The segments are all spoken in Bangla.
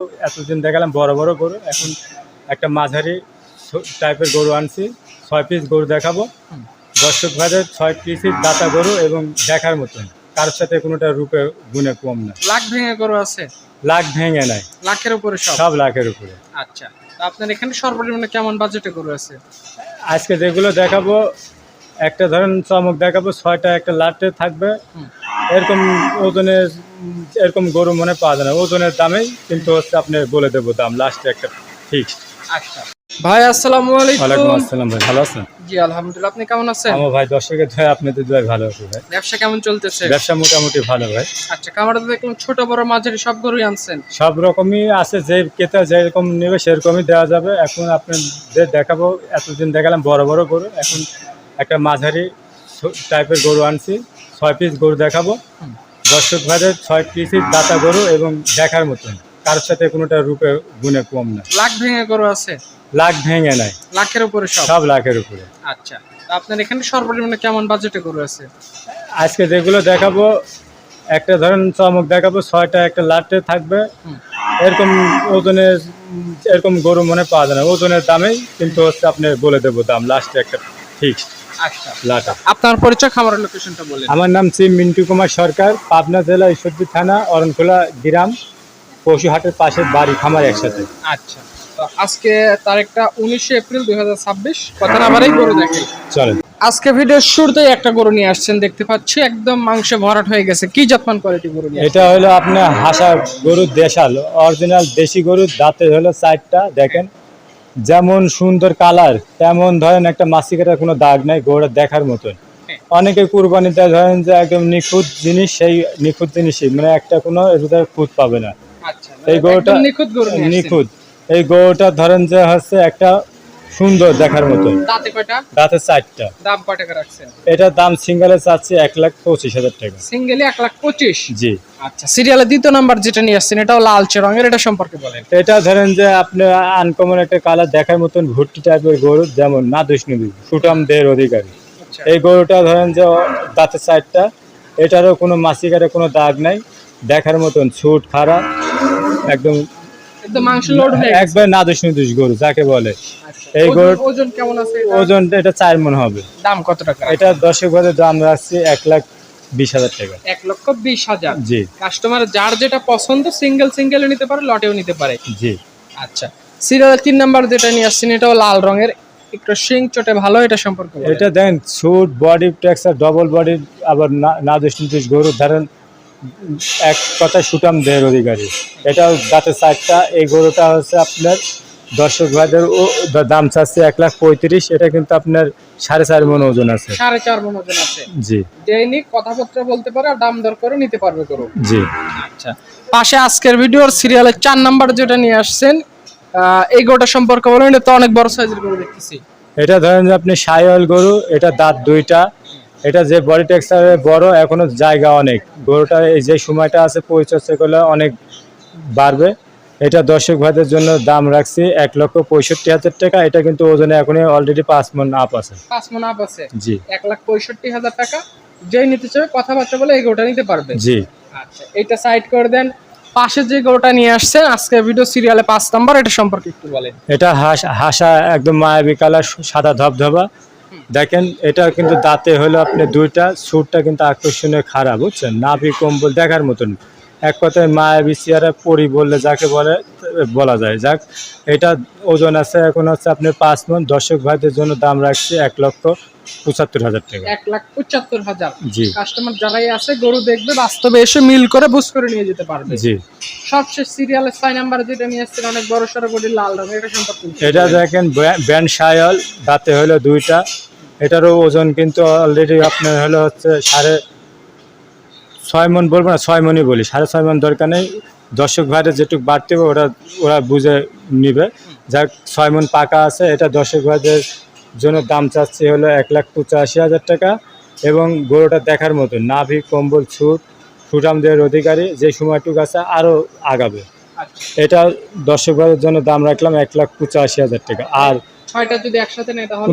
এতদিন দেখালাম বড় বড় গরু, এখন একটা মাঝারি টাইপের গরু আনছি। 6 পিস গরু দেখাবো দর্শক ভাইদের। 6 পিসের দাতা গরু এবং দেখার মতন, কারোর সাথে কোনোটা রূপে গুণে কম না। লাখ ভেঙে গরু আছে? লাখ ভেঙে নাই, লাখের উপরে সব লাখের উপরে। আচ্ছা, তো আপনার এখানে সর্বনিম্ন কেমন বাজেটে গরু আছে? আজকে যেগুলো দেখাবো, একটা ধরেন চমক দেখাবো, 6টা একটা লাটে থাকবে। এরকম ওজনের এরকম গরু মনে পাওয়া যায় না ওজনের দামেই, কিন্তু হচ্ছে আপনি বলে দেবো দাম লাস্টে একটা ফিক্সড। আচ্ছা ভাই, আসসালামু আলাইকুম। ওয়ালাইকুম আসসালাম ভাই, ভালো আছেন? জি আলহামদুলিল্লাহ, আপনি কেমন আছেন? আমার ভাই দর্শকের ধরে আপনাদের দোয়ায় ভালো আছে ভাই। ব্যবসা কেমন চলতেছে? ব্যবসা মোটামুটি ভালো ভাই। আচ্ছা, খামারে তো দেখলাম ছোট বড় মাঝারি সব গরুই আনছেন। সব রকমই আছে, যে ক্রেতা যেরকম নেবে সেরকমই দেওয়া যাবে। এখন আপনাদের দেখাবো, এতদিন দেখালাম বড় বড় গরু, এখন একটা মাঝারি টাইপের গরু আনছি। 6 পিস গরু দেখাবো দর্শক ভাইদের। 6 পিসের দাতা গরু এবং দেখার মতন, কারোর সাথে কোনোটা রূপে গুণে কম না। লাখ ভেঙে গরু আছে? লাখ ভেঙে নাই, লাখের উপরে সব লাখের উপরে। আচ্ছা, তো আপনার এখানে সর্বনিম্ন কেমন বাজেটে গরু আছে? আজকে যেগুলো দেখাবো, একটা ধরেন চমক দেখাবো, 6টা একটা লাটে থাকবে। এরকম ওজনের এরকম গরু মনে পাওয়া যায় না ওজনের দামেই, কিন্তু হচ্ছে আপনি বলে দেবো দাম লাস্টে একটা ফিক্সড। আচ্ছা, লাটা। আপনার পরিচয়, খামারের লোকেশনটা বলেন। আমার নাম মিন্টু কুমার সরকার, পাবনা জেলা ঈশ্বরদী থানা, অরণখোলা গ্রাম, পশুহাটের পাশের বাড়ি খামার একসাথে। আচ্ছা, তো আজকে তারিখটা 19 এপ্রিল 2026। কথা না বাড়াই গরু দেখে চলেন। আজকে ভিডিওর শুরুতেই একটা গরু নিয়ে আসছেন, দেখতে পাচ্ছি একদম মাংসে ভরাট হয়ে গেছে। কি জাতমান কোয়ালিটি গরু নিয়ে? এটা হলো আপনার হাসা গরুর দেশাল, অরিজিনাল দেশি গরুর। দাঁতে হলো 4টা, দেখেন যেমন সুন্দর কালার, তেমন ধরেন একটা মাছি কাটার কোনো দাগ নাই, গরুটা দেখার মতন। অনেকে কুরবানিতে ধরেন যে একদম নিখুঁত জিনিস, সেই নিখুঁত জিনিসই, মানে একটা কোনো এর ভিতরে খুঁত পাবে না। আচ্ছা, এই গরুটা নিখুঁত। এই গরুটা ধরেন যে হচ্ছে একটা সুন্দর দেখার মতন। দাঁতে কয়টা? দাঁতে 4টা। দাম কয় টাকা রাখছেন? এটার দাম সিঙ্গেলে চাচ্ছি 1,25,000 টাকা। সিঙ্গেলে 1,25,000? জি। আচ্ছা, সিরিয়ালে দ্বিতীয় নাম্বার যেটা নিয়ে আসছেন, এটাও লালচে রঙের, এটা সম্পর্কে বলেন। এটা ধরেন যে আপনি আনকমন একটা কালার, দেখার মতন ভুট্টি টাইপের গরু, যেমন নাদুস নদী সুটাম দের অধিকারী। এই গরুটা ধরেন যে দাঁতে 4টা, এটারও কোনো মাসিকারে কোনো দাগ নাই, দেখার মতন ছুট খারাপ, একদম মাংস লোড হয়ে একবার নাদুস নদী গরু যাকে বলে। এই গরু ওজন কেমন আছে? ওজন এটা 4 মণ হবে। দাম কত টাকা? এটা দর্শক ভাইদের দাম রাখছি 1,20,000 টাকা। 1,20,000? জি। কাস্টমার যার যেটা পছন্দ সিঙ্গেল নিতে পারে, লটেও নিতে পারে। জি। আচ্ছা, সিরিয়ালের 3 নাম্বার যেটা নিয়ে আসছেন, এটাও লাল রঙের, একটু শিং চটে ভালো, এটা সম্পর্কে বলেন। এটা দেখেন সুট বডি টেক্সচার, ডবল বডি, আবার নাদুস নদী গরু, ধরেন এক কথায় সুটাম দেহের অধিকারী। এটাও দাঁতে 4টা। এই গরুটা হচ্ছে আপনার দর্শক ভাইদের দাম চাচ্ছে 1,35,000। এটা কিন্তু আপনার 4.5 মণ ওজন আছে। 4.5 মণ ওজন আছে? জি। দৈনিক কথাবার্তা বলতে পারে আর দাম দর করে নিতে পারবে গরু। জি। আচ্ছা, পাশে আজকের ভিডিওর সিরিয়ালের 4 নাম্বার যেটা নিয়ে আসছেন, এই গরুটা সম্পর্কে বলেন। এটা তো অনেক বড় সাইজের গরু দেখতেছি। এটা ধরেন যে আপনি সাইওয়াল গরু, এটা দাঁত 2টা। এটা যে বডি টেক্সচারে বড়, এখনো জায়গা অনেক। গরুটা এই যে সময়টা আছে পরিচর্যা করলে অনেক বাড়বে। এটা দর্শক ভাইদের জন্য দাম রাখছি 1,65,000 টাকা। এটা কিন্তু ওজনে এখনই অলরেডি 5 মণ আপ আছে। 5 মণ আপ আছে? জি। 1,65,000 টাকা। যেই নিতে চাই কথাবার্তা বলে এই গরুটা নিতে পারবে। জি। আচ্ছা, এটা সাইড করে দেন। পাশে যে গরুটা নিয়ে আসছেন আজকে ভিডিও সিরিয়ালে 5 নাম্বার, এটা সম্পর্কে একটু বলেন। এটা হাসা একদম মায়াবী কালার, সাদা ধবধবা। দেখেন এটা কিন্তু দাঁতে হলো আপনি 2টা। সুটটা কিন্তু আকর্ষণীয় খারাপ, বুঝছেন, নাভি কম্বল দেখার মতন। এক কথায় মায়াবী চেহারা পরি বললে যাকে বলা যায়। যাক, এটা ওজন আছে এখন হচ্ছে আপনার 5 মণ। দর্শক ভাইদের জন্য দাম রাখছি 1,75,000 টাকা। 1,75,000? জি। কাস্টমার যারাই আছে গরু দেখবে, বাস্তবে এসে মিল করে বুঝ করে নিয়ে যেতে পারবে। জি। সবশেষ সিরিয়ালের 6 নাম্বার যেটা নিয়ে আসছেন, অনেক বড় সড়ো বডি, লাল রঙের, এটা সম্পর্কে। এটা দেখেন ব্যান্ড সায়াল, দাঁতে হলো 2টা। এটারও ওজন কিন্তু অলরেডি আপনার হলো হচ্ছে 6.5 মণ, বলবো না 6 মণই বলি, 6.5 মণ দরকার নেই। দর্শক ভাইদের যেটুকু বাড়তে হবে ওরা বুঝে নিবে। যাক, 6 মণ পাকা আছে। এটা দর্শক ভাইদের জন্য দাম চাচ্ছি হলো 1,85,000 টাকা। এবং গরুটা দেখার মতো, নাভি কম্বল সুটাম দেহের অধিকারী, যে সময়টুকু আছে আরও আগাবে। এটা দর্শক ভাইদের জন্য দাম রাখলাম 1,85,000 টাকা। আর 6টা যদি একসাথে নেয় তাহলে?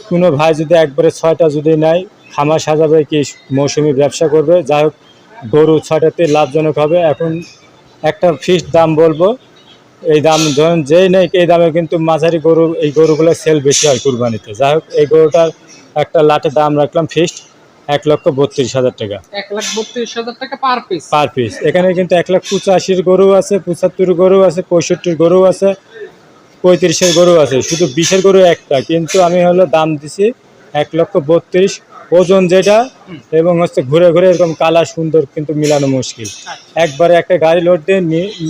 কোনো ভাই যদি একবারে 6টা যদি নেয়, খামার সাজাবে কি মৌসুমি ব্যবসা করবে, যাই হোক গরু 6টাতে লাভজনক হবে। এখন একটা ফিক্সড দাম বলবো এই দাম ধরুন যেই নেই এই দামে কিন্তু মাঝারি গরু এই গরুগুলো সেল বেশি হয় কুরবানিতে। যাই হোক এই গরুটার একটা লাটের দাম রাখলাম ফিক্সড 1,32,000 টাকা 1,32,000 টাকা পার পিস। Per piece. এখানে কিন্তু 1,85,000 গরু আছে, 75 গরু আছে, 65 গরু আছে, 35 গরু আছে, শুধু 20 গরু একটা। কিন্তু আমি হলো দাম দিছি 1,32,000 ওজন যেটা, এবং হচ্ছে ঘুরে ঘুরে এরকম কালার সুন্দর কিন্তু মিলানো মুশকিল। একবারে একটা গাড়ি লোড দিয়ে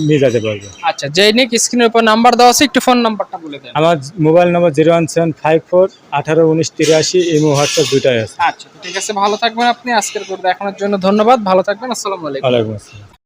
নিয়ে যেতে পারবে। আচ্ছা, যেই নিক স্ক্রিনের উপর নাম্বার দেওয়া আছে, একটু ফোন নাম্বারটা বলে দেন। আমার মোবাইল নম্বর 01754181983, ইমো হোয়াটসঅ্যাপ দুটাই আছে। আচ্ছা ঠিক আছে, ভালো থাকবেন আপনি। আজকের গরু দেখানোর জন্য ধন্যবাদ, ভালো থাকবেন, আসসালামু আলাইকুম। ওয়ালাইকুম আসসালাম।